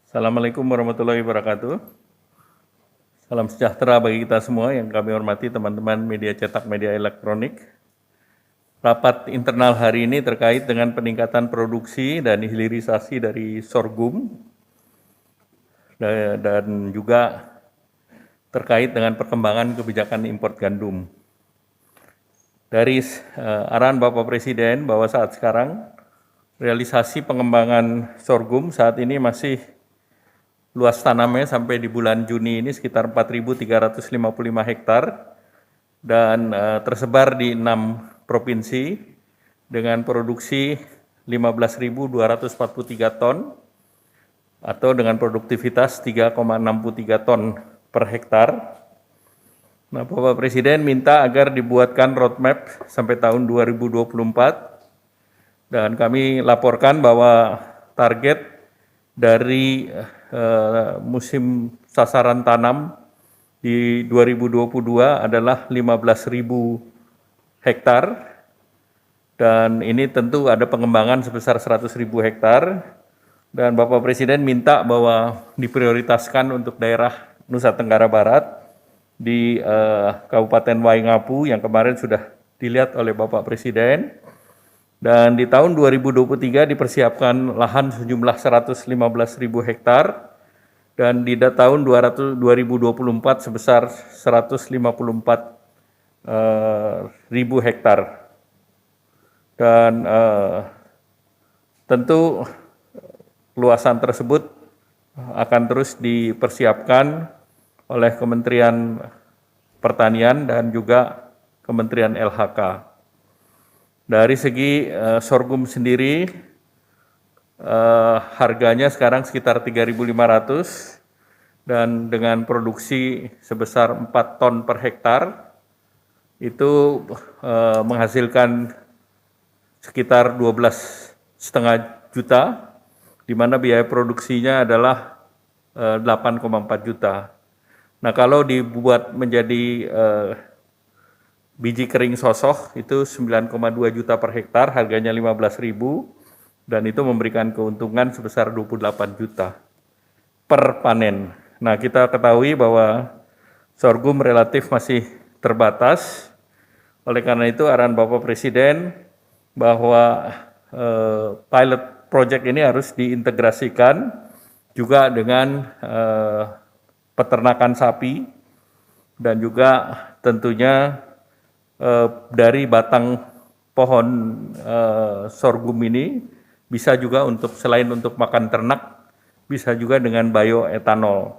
Assalamualaikum warahmatullahi wabarakatuh. Salam sejahtera bagi kita semua yang kami hormati teman-teman media cetak, media elektronik. Rapat internal hari ini terkait dengan peningkatan produksi dan hilirisasi dari sorghum dan juga terkait dengan perkembangan kebijakan impor gandum. Dari arahan Bapak Presiden bahwa saat sekarang realisasi pengembangan sorghum saat ini masih luas tanamnya sampai di bulan Juni ini sekitar 4.355 hektar dan tersebar di 6 provinsi dengan produksi 15.243 ton atau dengan produktivitas 3,63 ton per hektar. Nah, Bapak Presiden minta agar dibuatkan roadmap sampai tahun 2024 dan kami laporkan bahwa target dari musim sasaran tanam di 2022 adalah 15.000 hektar dan ini tentu ada pengembangan sebesar 100.000 hektar dan Bapak Presiden minta bahwa diprioritaskan untuk daerah Nusa Tenggara Barat di Kabupaten Waingapu yang kemarin sudah dilihat oleh Bapak Presiden. Dan di tahun 2023 dipersiapkan lahan sejumlah 115.000 hektar dan di tahun 2024 sebesar 154.000 hektar. Dan tentu luasan tersebut akan terus dipersiapkan oleh Kementerian Pertanian dan juga Kementerian LHK. Dari segi sorghum sendiri, harganya sekarang sekitar 3.500 dan dengan produksi sebesar 4 ton per hektar, itu menghasilkan sekitar 12,5 juta, di mana biaya produksinya adalah 8,4 juta. Nah, kalau dibuat menjadi biji kering sosok itu 9,2 juta per hektar, harganya 15.000 dan itu memberikan keuntungan sebesar 28 juta per panen. Nah, kita ketahui bahwa sorghum relatif masih terbatas. Oleh karena itu arahan Bapak Presiden bahwa pilot project ini harus diintegrasikan juga dengan peternakan sapi dan juga tentunya dari batang pohon sorghum ini bisa juga untuk selain untuk makan ternak, bisa juga dengan bioetanol.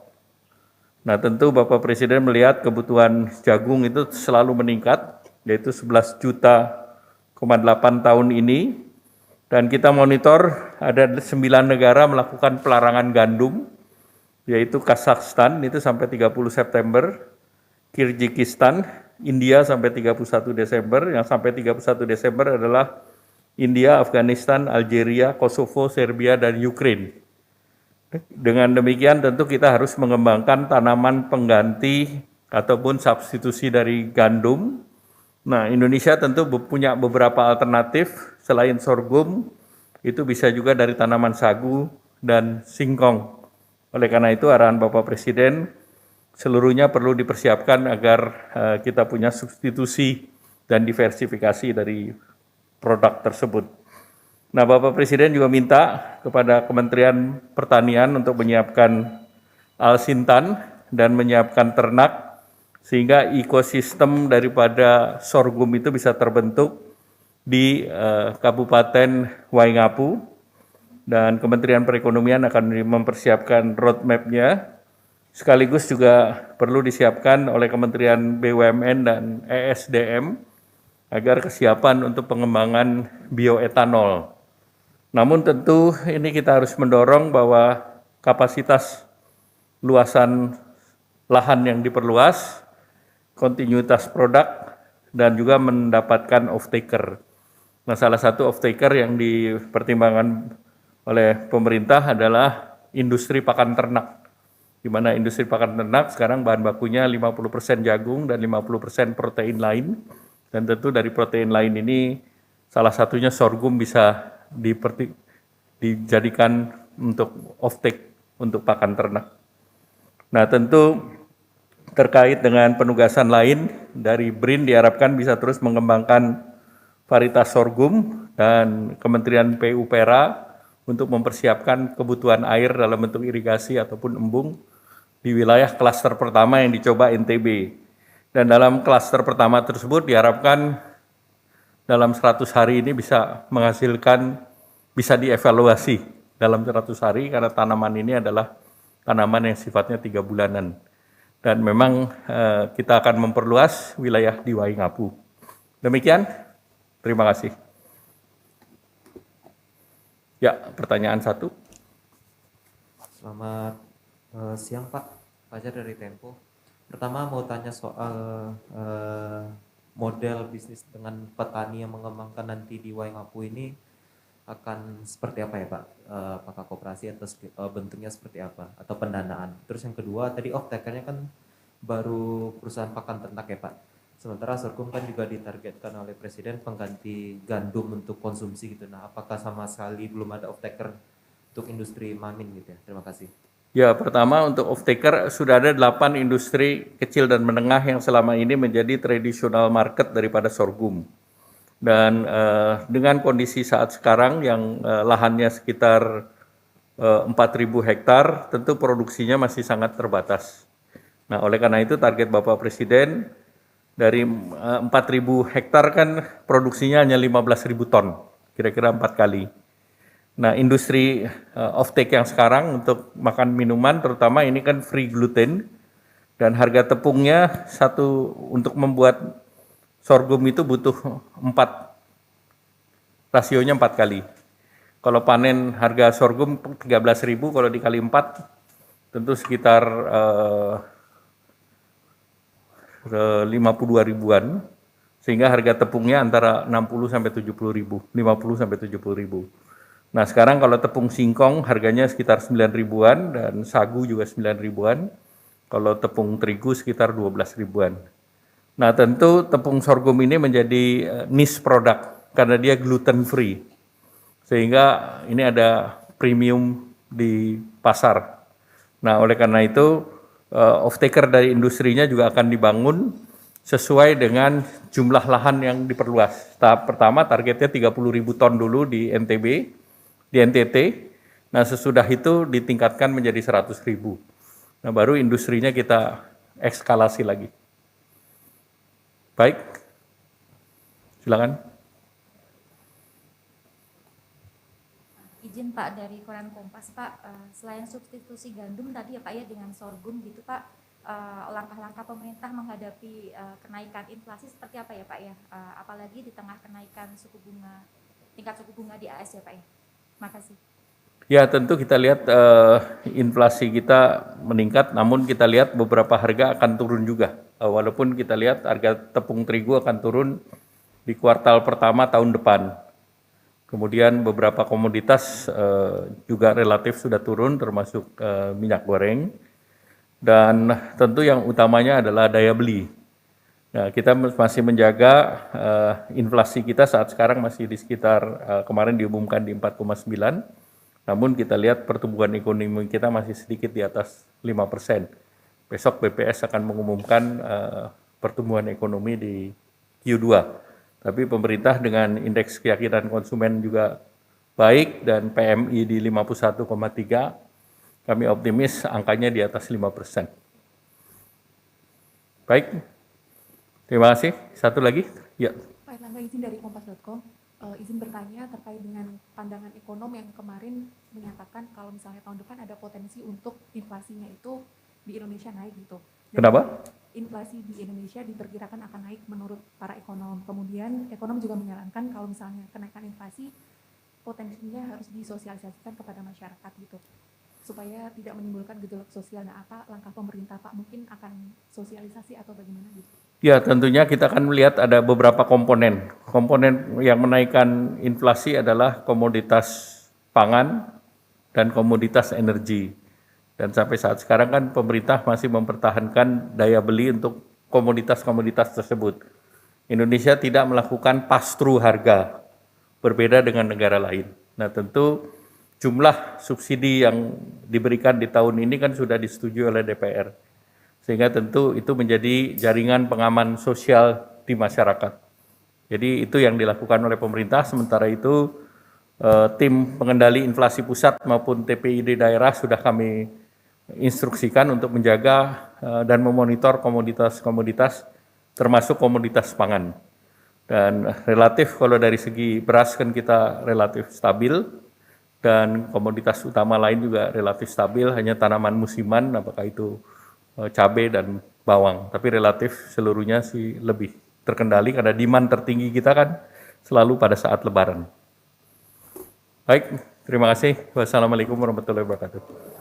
Nah, tentu Bapak Presiden melihat kebutuhan jagung itu selalu meningkat, yaitu 11,8 tahun ini, dan kita monitor ada 9 negara melakukan pelarangan gandum, yaitu Kazakhstan itu sampai 30 September, Kyrgyzstan, India sampai 31 Desember, yang sampai 31 Desember adalah India, Afghanistan, Algeria, Kosovo, Serbia, dan Ukraina. Dengan demikian tentu kita harus mengembangkan tanaman pengganti ataupun substitusi dari gandum. Nah, Indonesia tentu punya beberapa alternatif selain sorghum, itu bisa juga dari tanaman sagu dan singkong. Oleh karena itu arahan Bapak Presiden seluruhnya perlu dipersiapkan agar kita punya substitusi dan diversifikasi dari produk tersebut. Nah, Bapak Presiden juga minta kepada Kementerian Pertanian untuk menyiapkan alsintan dan menyiapkan ternak sehingga ekosistem daripada sorghum itu bisa terbentuk di Kabupaten Waingapu dan Kementerian Perekonomian akan mempersiapkan roadmap-nya. Sekaligus juga perlu disiapkan oleh Kementerian BUMN dan ESDM agar kesiapan untuk pengembangan bioetanol. Namun tentu ini kita harus mendorong bahwa kapasitas luasan lahan yang diperluas, kontinuitas produk, dan juga mendapatkan off-taker. Nah, salah satu off-taker yang dipertimbangkan oleh pemerintah adalah industri pakan ternak, di mana industri pakan ternak sekarang bahan bakunya 50% jagung dan 50% protein lain. Dan tentu dari protein lain ini salah satunya sorghum bisa dijadikan untuk off-take untuk pakan ternak. Nah, tentu terkait dengan penugasan lain dari BRIN diharapkan bisa terus mengembangkan varietas sorghum dan Kementerian PUPera untuk mempersiapkan kebutuhan air dalam bentuk irigasi ataupun embung di wilayah klaster pertama yang dicoba NTB. Dan dalam klaster pertama tersebut diharapkan dalam 100 hari ini bisa menghasilkan, bisa dievaluasi dalam 100 hari karena tanaman ini adalah tanaman yang sifatnya 3 bulanan. Dan memang kita akan memperluas wilayah di Waingapu. Demikian, terima kasih. Ya, pertanyaan 1. Selamat siang Pak, Fajar dari Tempo. Pertama mau tanya soal model bisnis dengan petani yang mengembangkan nanti di Waingapu ini akan seperti apa ya Pak? Apakah koperasi atau bentuknya seperti apa? Atau pendanaan? Terus yang kedua tadi off-takernya kan baru perusahaan pakan ternak ya Pak. Sementara sorghum kan juga ditargetkan oleh Presiden pengganti gandum untuk konsumsi gitu. Nah apakah sama sekali belum ada off-taker untuk industri mamin gitu ya? Terima kasih. Ya, pertama untuk off-taker sudah ada 8 industri kecil dan menengah yang selama ini menjadi tradisional market daripada sorghum. Dan dengan kondisi saat sekarang yang lahannya sekitar 4.000 hektar, tentu produksinya masih sangat terbatas. Nah, oleh karena itu target Bapak Presiden dari 4.000 hektar kan produksinya hanya 15.000 ton, kira-kira 4 kali. Nah, industri off-take yang sekarang untuk makan minuman terutama ini kan free gluten dan harga tepungnya untuk membuat sorghum itu butuh rasionya 4 kali. Kalau panen harga sorghum 13.000 kalau dikali 4 tentu sekitar 52 ribuan sehingga harga tepungnya antara 60 sampai 70 ribu, 50 sampai 70 ribu. Nah sekarang kalau tepung singkong harganya sekitar 9 ribuan dan sagu juga 9 ribuan. Kalau tepung terigu sekitar 12 ribuan. Nah tentu tepung sorghum ini menjadi niche product karena dia gluten free. Sehingga ini ada premium di pasar. Nah oleh karena itu off-taker dari industrinya juga akan dibangun sesuai dengan jumlah lahan yang diperluas. Tahap pertama targetnya 30.000 ton dulu di NTB. Di NTT, nah sesudah itu ditingkatkan menjadi 100.000. Nah baru industrinya kita ekskalasi lagi. Baik, silakan. Izin Pak dari Koran Kompas Pak, selain substitusi gandum tadi ya Pak ya dengan sorghum gitu Pak, langkah-langkah pemerintah menghadapi kenaikan inflasi seperti apa ya Pak ya, apalagi di tengah kenaikan tingkat suku bunga di AS ya Pak ya. Makasih. Ya tentu kita lihat inflasi kita meningkat, namun kita lihat beberapa harga akan turun juga. Walaupun kita lihat harga tepung terigu akan turun di kuartal pertama tahun depan. Kemudian beberapa komoditas juga relatif sudah turun, termasuk minyak goreng. Dan tentu yang utamanya adalah daya beli. Nah, kita masih menjaga inflasi kita saat sekarang masih di sekitar kemarin diumumkan di 4,9, namun kita lihat pertumbuhan ekonomi kita masih sedikit di atas 5%. Besok BPS akan mengumumkan pertumbuhan ekonomi di Q2. Tapi pemerintah dengan indeks keyakinan konsumen juga baik dan PMI di 51,3, kami optimis angkanya di atas 5%. Baik. Terima kasih. Satu lagi, ya. Pak Erlangga izin dari kompas.com, izin bertanya terkait dengan pandangan ekonom yang kemarin menyatakan kalau misalnya tahun depan ada potensi untuk inflasinya itu di Indonesia naik gitu. Dan kenapa? Inflasi di Indonesia diperkirakan akan naik menurut para ekonom. Kemudian ekonom juga menyarankan kalau misalnya kenaikan inflasi potensinya harus disosialisasikan kepada masyarakat gitu, supaya tidak menimbulkan gejolak sosial. Nah, apa langkah pemerintah Pak? Mungkin akan sosialisasi atau bagaimana gitu? Ya, tentunya kita akan melihat ada beberapa komponen. Komponen yang menaikkan inflasi adalah komoditas pangan dan komoditas energi. Dan sampai saat sekarang kan pemerintah masih mempertahankan daya beli untuk komoditas-komoditas tersebut. Indonesia tidak melakukan pass-through harga, berbeda dengan negara lain. Nah tentu jumlah subsidi yang diberikan di tahun ini kan sudah disetujui oleh DPR. Sehingga tentu itu menjadi jaringan pengaman sosial di masyarakat. Jadi itu yang dilakukan oleh pemerintah, sementara itu tim pengendali inflasi pusat maupun TPID daerah sudah kami instruksikan untuk menjaga dan memonitor komoditas-komoditas termasuk komoditas pangan. Dan relatif kalau dari segi beras kan kita relatif stabil dan komoditas utama lain juga relatif stabil, hanya tanaman musiman apakah itu cabai dan bawang. Tapi relatif seluruhnya sih lebih terkendali karena demand tertinggi kita kan selalu pada saat lebaran. Baik, terima kasih. Wassalamualaikum warahmatullahi wabarakatuh.